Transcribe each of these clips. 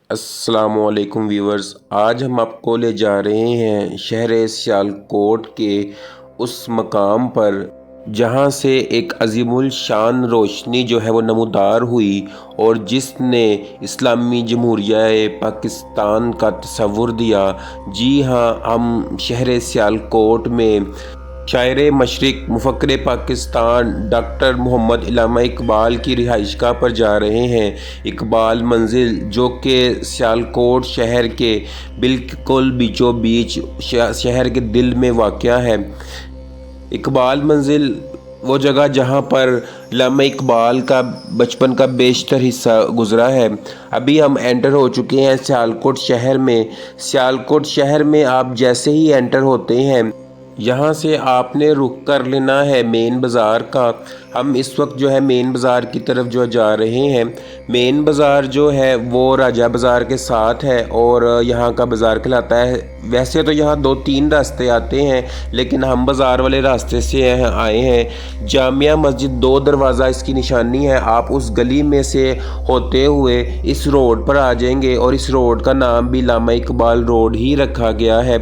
السلام علیکم ویورز، آج ہم آپ کو لے جا رہے ہیں شہر سیالکوٹ کے اس مقام پر جہاں سے ایک عظیم الشان روشنی جو ہے وہ نمودار ہوئی اور جس نے اسلامی جمہوریہ پاکستان کا تصور دیا۔ جی ہاں، ہم شہر سیالکوٹ میں شاعر مشرق، مفکر پاکستان ڈاکٹر محمد علامہ اقبال کی رہائش گاہ پر جا رہے ہیں۔ اقبال منزل جو کہ سیالکوٹ شہر کے بالکل بیچوں بیچ شہر کے دل میں واقع ہے۔ اقبال منزل وہ جگہ جہاں پر علامہ اقبال کا بچپن کا بیشتر حصہ گزرا ہے۔ ابھی ہم انٹر ہو چکے ہیں سیالکوٹ شہر میں۔ سیالکوٹ شہر میں آپ جیسے ہی انٹر ہوتے ہیں، یہاں سے آپ نے رخ کر لینا ہے مین بازار کا۔ ہم اس وقت جو ہے مین بازار کی طرف جو جا رہے ہیں۔ مین بازار جو ہے وہ راجہ بازار کے ساتھ ہے اور یہاں کا بازار کہلاتا ہے۔ ویسے تو یہاں 2-3 راستے آتے ہیں، لیکن ہم بازار والے راستے سے آئے ہیں۔ جامعہ مسجد 2 دروازہ اس کی نشانی ہے۔ آپ اس گلی میں سے ہوتے ہوئے اس روڈ پر آ جائیں گے اور اس روڈ کا نام بھی علامہ اقبال روڈ ہی رکھا گیا ہے۔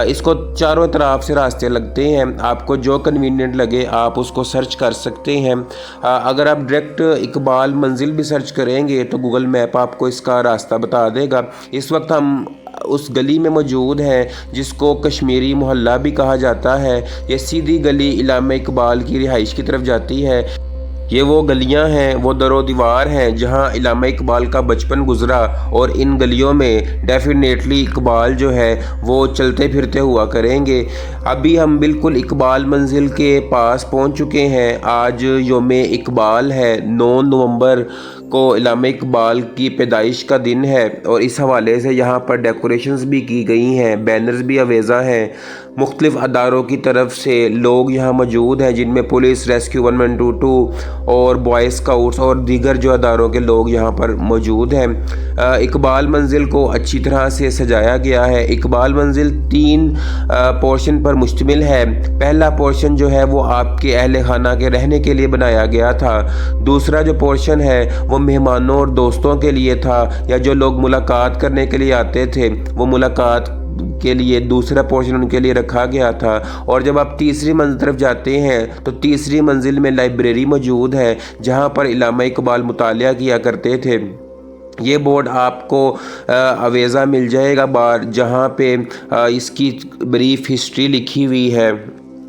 اس کو چاروں طرف سے راستے لگتے ہیں، آپ کو جو کنوینئنٹ لگے آپ اس کو سرچ کر سکتے ہیں۔ اگر آپ ڈائریکٹ اقبال منزل بھی سرچ کریں گے تو گوگل میپ آپ کو اس کا راستہ بتا دے گا۔ اس وقت ہم اس گلی میں موجود ہیں جس کو کشمیری محلہ بھی کہا جاتا ہے۔ یہ سیدھی گلی علامہ اقبال کی رہائش کی طرف جاتی ہے۔ یہ وہ گلیاں ہیں، وہ در و دیوار ہیں جہاں علامہ اقبال کا بچپن گزرا، اور ان گلیوں میں ڈیفینیٹلی اقبال جو ہے وہ چلتے پھرتے ہوا کریں گے۔ ابھی ہم بالکل اقبال منزل کے پاس پہنچ چکے ہیں۔ آج یوم اقبال ہے، 9 نومبر کو علامہ اقبال کی پیدائش کا دن ہے، اور اس حوالے سے یہاں پر ڈیکوریشنز بھی کی گئی ہیں، بینرز بھی آویزاں ہیں۔ مختلف اداروں کی طرف سے لوگ یہاں موجود ہیں، جن میں پولیس، ریسکیو 112 اور بوائے اسکاؤٹس اور دیگر جو اداروں کے لوگ یہاں پر موجود ہیں۔ اقبال منزل کو اچھی طرح سے سجایا گیا ہے۔ اقبال منزل 3 پورشن پر مشتمل ہے۔ پہلا پورشن جو ہے وہ آپ کے اہل خانہ کے رہنے کے لیے بنایا گیا تھا۔ دوسرا جو پورشن ہے وہ مہمانوں اور دوستوں کے لیے تھا، یا جو لوگ ملاقات کرنے کے لیے آتے تھے وہ ملاقات کے لیے دوسرا پورشن ان کے لیے رکھا گیا تھا۔ اور جب آپ تیسری منزل طرف جاتے ہیں تو تیسری منزل میں لائبریری موجود ہے جہاں پر علامہ اقبال مطالعہ کیا کرتے تھے۔ یہ بورڈ آپ کو آویزہ مل جائے گا بار، جہاں پہ اس کی بریف ہسٹری لکھی ہوئی ہے۔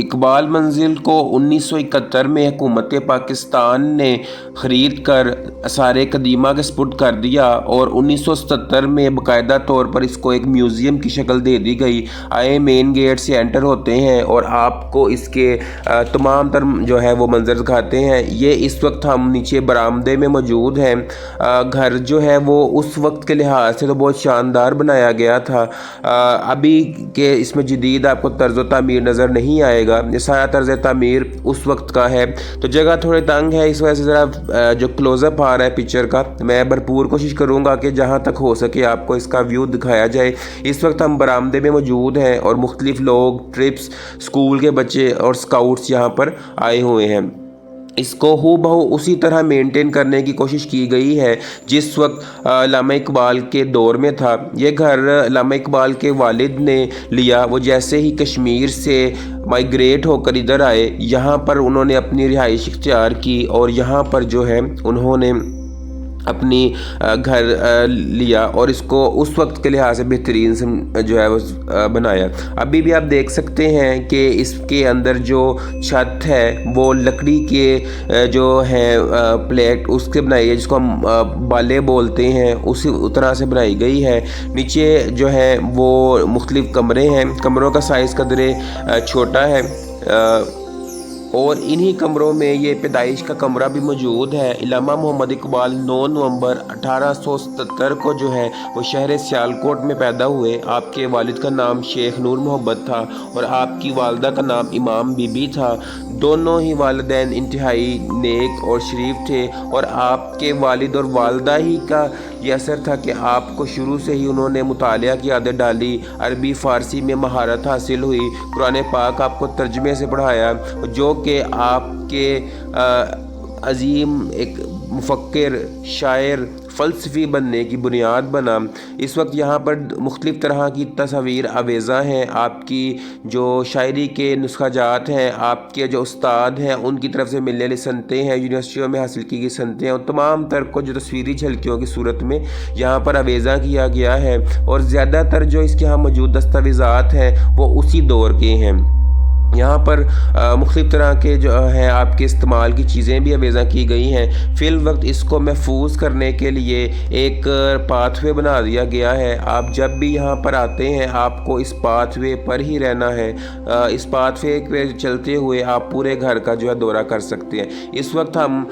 اقبال منزل کو 1971 میں حکومت پاکستان نے خرید کر آثار قدیمہ کے سپرد کر دیا، اور 1977 میں باقاعدہ طور پر اس کو ایک میوزیم کی شکل دے دی گئی۔ آئے مین گیٹ سے انٹر ہوتے ہیں اور آپ کو اس کے تمام تر جو ہے وہ منظر دکھاتے ہیں۔ یہ اس وقت ہم نیچے برآمدے میں موجود ہیں۔ گھر جو ہے وہ اس وقت کے لحاظ سے تو بہت شاندار بنایا گیا تھا۔ ابھی کے اس میں جدید آپ کو طرز و تعمیر نظر نہیں آئے گا، یہ سارا طرز تعمیر اس وقت کا ہے۔ تو جگہ تھوڑے تنگ ہے، اس وجہ سے ذرا جو کلوز اپ آ رہا ہے پکچر کا، میں بھرپور کوشش کروں گا کہ جہاں تک ہو سکے آپ کو اس کا ویو دکھایا جائے۔ اس وقت ہم برآمدے میں موجود ہیں اور مختلف لوگ، ٹرپس، اسکول کے بچے اور اسکاؤٹس یہاں پر آئے ہوئے ہیں۔ اس کو ہو بہو اسی طرح مینٹین کرنے کی کوشش کی گئی ہے جس وقت علامہ اقبال کے دور میں تھا۔ یہ گھر علامہ اقبال کے والد نے لیا۔ وہ جیسے ہی کشمیر سے مائیگریٹ ہو کر ادھر آئے، یہاں پر انہوں نے اپنی رہائش اختیار کی اور یہاں پر جو ہے انہوں نے اپنی گھر لیا اور اس کو اس وقت کے لحاظ سے بہترین سے جو ہے وہ بنایا۔ ابھی بھی آپ دیکھ سکتے ہیں کہ اس کے اندر جو چھت ہے وہ لکڑی کے جو ہیں پلیٹ اس کے بنائی ہے، جس کو ہم بالے بولتے ہیں، اسی طرح سے بنائی گئی ہے۔ نیچے جو ہے وہ مختلف کمرے ہیں، کمروں کا سائز قدرے چھوٹا ہے، اور انہی کمروں میں یہ پیدائش کا کمرہ بھی موجود ہے۔ علامہ محمد اقبال 9 نومبر 1877 کو جو ہے وہ شہر سیالکوٹ میں پیدا ہوئے۔ آپ کے والد کا نام شیخ نور محمد تھا اور آپ کی والدہ کا نام امام بی بی تھا۔ دونوں ہی والدین انتہائی نیک اور شریف تھے، اور آپ کے والد اور والدہ ہی کا یہ اثر تھا کہ آپ کو شروع سے ہی انہوں نے مطالعہ کی عادت ڈالی، عربی فارسی میں مہارت حاصل ہوئی، قرآن پاک آپ کو ترجمے سے پڑھایا، جو کہ آپ کے عظیم ایک مفکر، شاعر، فلسفی بننے کی بنیاد بنا۔ اس وقت یہاں پر مختلف طرح کی تصاویر آویزاں ہیں، آپ کی جو شاعری کے نسخہ جات ہیں، آپ کے جو استاد ہیں ان کی طرف سے ملنے والی سنتیں ہیں، یونیورسٹیوں میں حاصل کی گئی سنتیں ہیں، اور تمام تر کو جو تصویری جھلکیوں کی صورت میں یہاں پر آویزاں کیا گیا ہے، اور زیادہ تر جو اس کے یہاں موجود دستاویزات ہیں وہ اسی دور کے ہیں۔ یہاں پر مختلف طرح کے جو ہیں آپ کے استعمال کی چیزیں بھی آویزاں کی گئی ہیں۔ فی الوقت اس کو محفوظ کرنے کے لیے ایک پاتھ وے بنا دیا گیا ہے۔ آپ جب بھی یہاں پر آتے ہیں آپ کو اس پاتھ وے پر ہی رہنا ہے، اس پاتھ وے پہ چلتے ہوئے آپ پورے گھر کا جو ہے دورہ کر سکتے ہیں۔ اس وقت ہم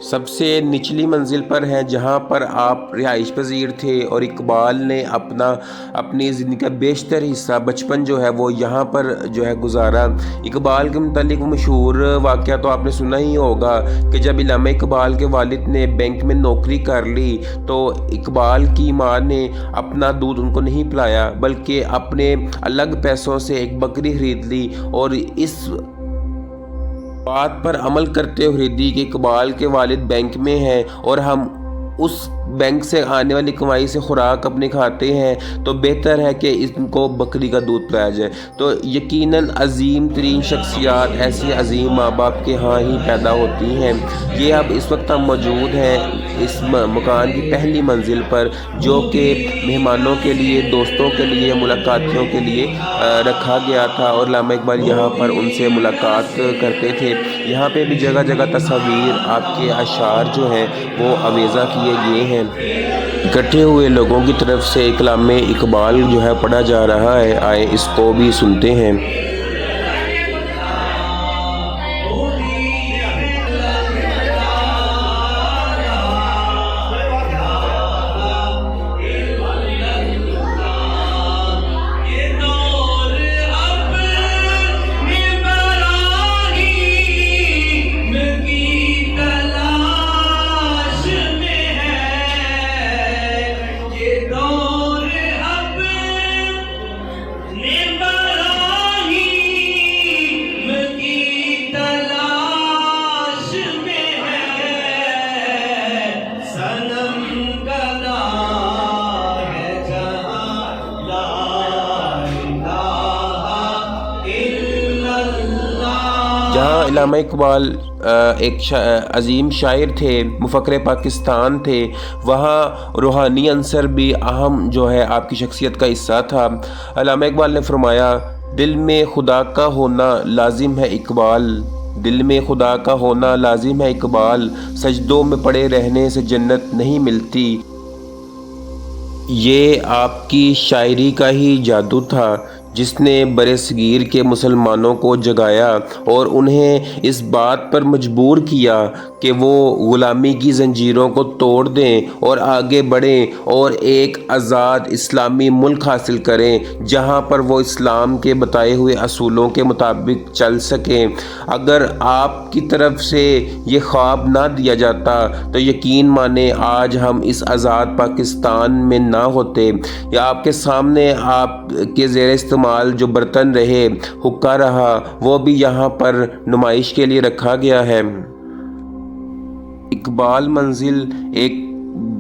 سب سے نچلی منزل پر ہیں جہاں پر آپ رہائش پذیر تھے، اور اقبال نے اپنی زندگی کا بیشتر حصہ بچپن جو ہے وہ یہاں پر جو ہے گزارا۔ اقبال کے متعلق مشہور واقعہ تو آپ نے سنا ہی ہوگا کہ جب علامہ اقبال کے والد نے بینک میں نوکری کر لی تو اقبال کی ماں نے اپنا دودھ ان کو نہیں پلایا، بلکہ اپنے الگ پیسوں سے ایک بکری خرید لی، اور اس بات پر عمل کرتے ہوئے خریدی کہ اقبال کے والد بینک میں ہیں اور ہم اس بینک سے آنے والی کمائی سے خوراک اپنے کھاتے ہیں، تو بہتر ہے کہ ان کو بکری کا دودھ پلایا جائے۔ تو یقیناً عظیم ترین شخصیات ایسے عظیم ماں باپ کے ہاں ہی پیدا ہوتی ہیں۔ یہ اب اس وقت ہم موجود ہیں اس مکان کی پہلی منزل پر، جو کہ مہمانوں کے لیے، دوستوں کے لیے، ملاقاتیوں کے لیے رکھا گیا تھا، اور علامہ اقبال یہاں پر ان سے ملاقات کرتے تھے۔ یہاں پہ بھی جگہ جگہ تصاویر، آپ کے اشعار جو ہیں وہ آویزاں کیے گئے ہیں۔ اکٹھے ہوئے لوگوں کی طرف سے کلام اقبال جو ہے پڑھا جا رہا ہے، آئے اس کو بھی سنتے ہیں۔ جہاں علامہ اقبال ایک عظیم شاعر تھے، مفکر پاکستان تھے، وہاں روحانی عنصر بھی اہم جو ہے آپ کی شخصیت کا حصہ تھا۔ علامہ اقبال نے فرمایا، دل میں خدا کا ہونا لازم ہے اقبال، دل میں خدا کا ہونا لازم ہے اقبال، سجدوں میں پڑے رہنے سے جنت نہیں ملتی۔ یہ آپ کی شاعری کا ہی جادو تھا جس نے برصغیر کے مسلمانوں کو جگایا اور انہیں اس بات پر مجبور کیا کہ وہ غلامی کی زنجیروں کو توڑ دیں اور آگے بڑھیں اور ایک آزاد اسلامی ملک حاصل کریں جہاں پر وہ اسلام کے بتائے ہوئے اصولوں کے مطابق چل سکیں۔ اگر آپ کی طرف سے یہ خواب نہ دیا جاتا تو یقین مانیں آج ہم اس آزاد پاکستان میں نہ ہوتے، یا آپ کے سامنے آپ کے زیر استعمال جو برتن رہے، حقہ رہا، وہ بھی یہاں پر نمائش کے لیے رکھا گیا ہے۔ اقبال منزل ایک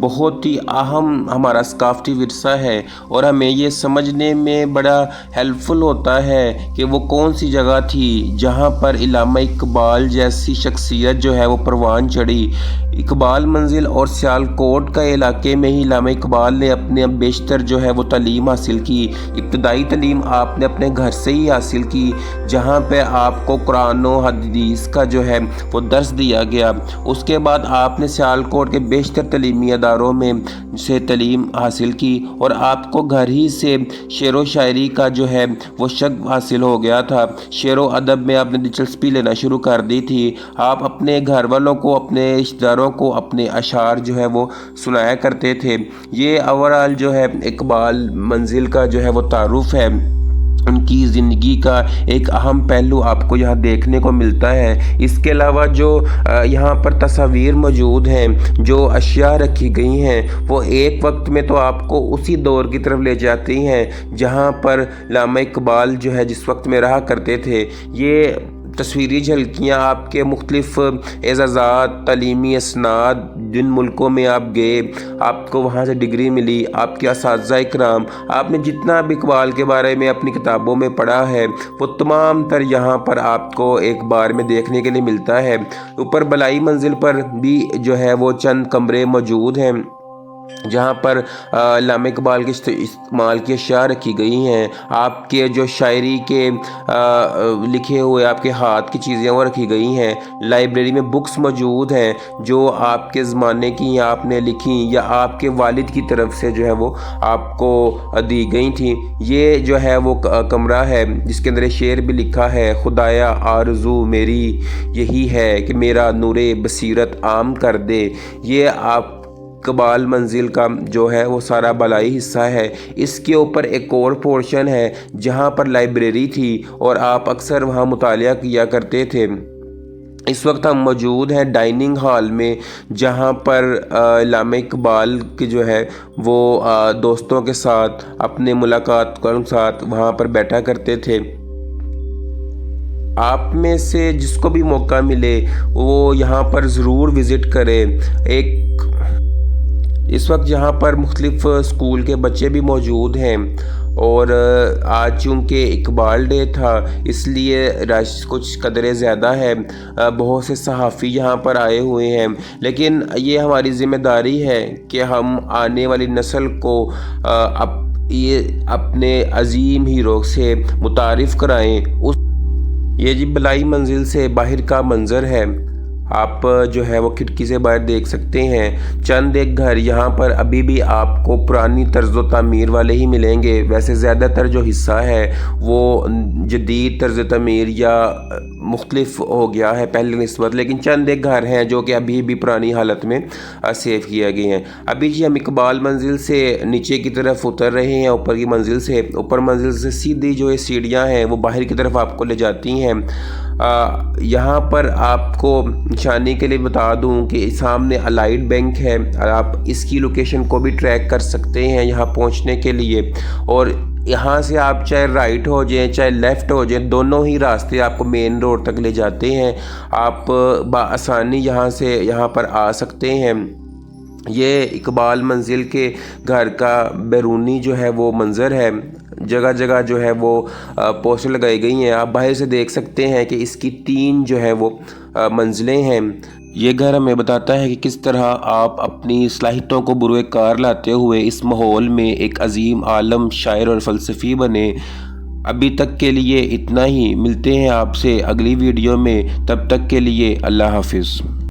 بہت ہی اہم ہمارا ثقافتی ورثہ ہے، اور ہمیں یہ سمجھنے میں بڑا ہیلپ فل ہوتا ہے کہ وہ کون سی جگہ تھی جہاں پر علامہ اقبال جیسی شخصیت جو ہے وہ پروان چڑھی۔ اقبال منزل اور سیالکوٹ کا علاقے میں ہی علامہ اقبال نے اپنے بیشتر جو ہے وہ تعلیم حاصل کی۔ ابتدائی تعلیم آپ نے اپنے گھر سے ہی حاصل کی، جہاں پہ آپ کو قرآن و حدیث کا جو ہے وہ درس دیا گیا۔ اس کے بعد آپ نے سیالکوٹ کے بیشتر تعلیمی اداروں میں سے تعلیم حاصل کی، اور آپ کو گھر ہی سے شعر و شاعری کا جو ہے وہ شغف حاصل ہو گیا تھا۔ شعر و ادب میں آپ نے دلچسپی لینا شروع کر دی تھی۔ آپ اپنے گھر والوں کو، اپنے رشتہ داروں کو اپنے اشعار جو ہے وہ سنایا کرتے تھے۔ یہ اوورال جو ہے اقبال منزل کا جو ہے وہ تعارف ہے، ان کی زندگی کا ایک اہم پہلو آپ کو یہاں دیکھنے کو ملتا ہے۔ اس کے علاوہ جو یہاں پر تصاویر موجود ہیں، جو اشیاء رکھی گئی ہیں، وہ ایک وقت میں تو آپ کو اسی دور کی طرف لے جاتی ہیں جہاں پر علامہ اقبال جو ہے جس وقت میں رہا کرتے تھے۔ یہ تصویری جھلکیاں آپ کے مختلف اعزازات، تعلیمی اسناد، جن ملکوں میں آپ گئے، آپ کو وہاں سے ڈگری ملی، آپ کے اساتذہ اکرام، آپ نے جتنا بھی اقبال کے بارے میں اپنی کتابوں میں پڑھا ہے وہ تمام تر یہاں پر آپ کو ایک بار میں دیکھنے کے لیے ملتا ہے۔ اوپر بلائی منزل پر بھی جو ہے وہ چند کمرے موجود ہیں جہاں پر علامہ اقبال کے استعمال کی اشیاء رکھی گئی ہیں، آپ کے جو شاعری کے لکھے ہوئے آپ کے ہاتھ کی چیزیں وہ رکھی گئی ہیں۔ لائبریری میں بکس موجود ہیں جو آپ کے زمانے کی آپ نے لکھی یا آپ کے والد کی طرف سے جو ہے وہ آپ کو دی گئی تھیں۔ یہ جو ہے وہ کمرہ ہے جس کے اندر شعر بھی لکھا ہے، خدایا آرزو میری یہی ہے کہ میرا نور بصیرت عام کر دے۔ یہ آپ اقبال منزل کا جو ہے وہ سارا بالائی حصہ ہے۔ اس کے اوپر ایک اور پورشن ہے جہاں پر لائبریری تھی اور آپ اکثر وہاں مطالعہ کیا کرتے تھے۔ اس وقت ہم موجود ہیں ڈائننگ ہال میں جہاں پر علامہ اقبال کے جو ہے وہ دوستوں کے ساتھ اپنے ملاقات کے ساتھ وہاں پر بیٹھا کرتے تھے۔ آپ میں سے جس کو بھی موقع ملے وہ یہاں پر ضرور وزٹ کرے۔ اس وقت یہاں پر مختلف اسکول کے بچے بھی موجود ہیں اور آج چونکہ اقبال ڈے تھا اس لیے رش کچھ قدرے زیادہ ہے۔ بہت سے صحافی یہاں پر آئے ہوئے ہیں، لیکن یہ ہماری ذمہ داری ہے کہ ہم آنے والی نسل کو یہ اپنے عظیم ہیرو سے متعارف کرائیں۔ یہ جی بلائی منزل سے باہر کا منظر ہے، آپ جو ہے وہ کھڑکی سے باہر دیکھ سکتے ہیں۔ چند ایک گھر یہاں پر ابھی بھی آپ کو پرانی طرز و تعمیر والے ہی ملیں گے، ویسے زیادہ تر جو حصہ ہے وہ جدید طرز تعمیر یا مختلف ہو گیا ہے پہلے نسبت، لیکن چند ایک گھر ہیں جو کہ ابھی بھی پرانی حالت میں سیو کیا گئے ہیں۔ ابھی جی ہم اقبال منزل سے نیچے کی طرف اتر رہے ہیں، اوپر کی منزل سے۔ اوپر منزل سے سیدھی جو سیڑھیاں ہیں وہ باہر کی طرف آپ کو لے جاتی ہیں۔ یہاں پر آپ کو نشانی کے لیے بتا دوں کہ سامنے الائٹ بینک ہے، آپ اس کی لوکیشن کو بھی ٹریک کر سکتے ہیں یہاں پہنچنے کے لیے، اور یہاں سے آپ چاہے رائٹ ہو جائیں چاہے لیفٹ ہو جائیں، دونوں ہی راستے آپ کو مین روڈ تک لے جاتے ہیں۔ آپ بآسانی یہاں پر آ سکتے ہیں۔ یہ اقبال منزل کے گھر کا بیرونی جو ہے وہ منظر ہے، جگہ جگہ جو ہے وہ پوسٹر لگائی گئی ہیں۔ آپ باہر سے دیکھ سکتے ہیں کہ اس کی 3 جو ہے وہ منزلیں ہیں۔ یہ گھر ہمیں بتاتا ہے کہ کس طرح آپ اپنی صلاحیتوں کو بروئے کار لاتے ہوئے اس ماحول میں ایک عظیم عالم شاعر اور فلسفی بنے۔ ابھی تک کے لیے اتنا ہی، ملتے ہیں آپ سے اگلی ویڈیو میں، تب تک کے لیے اللہ حافظ۔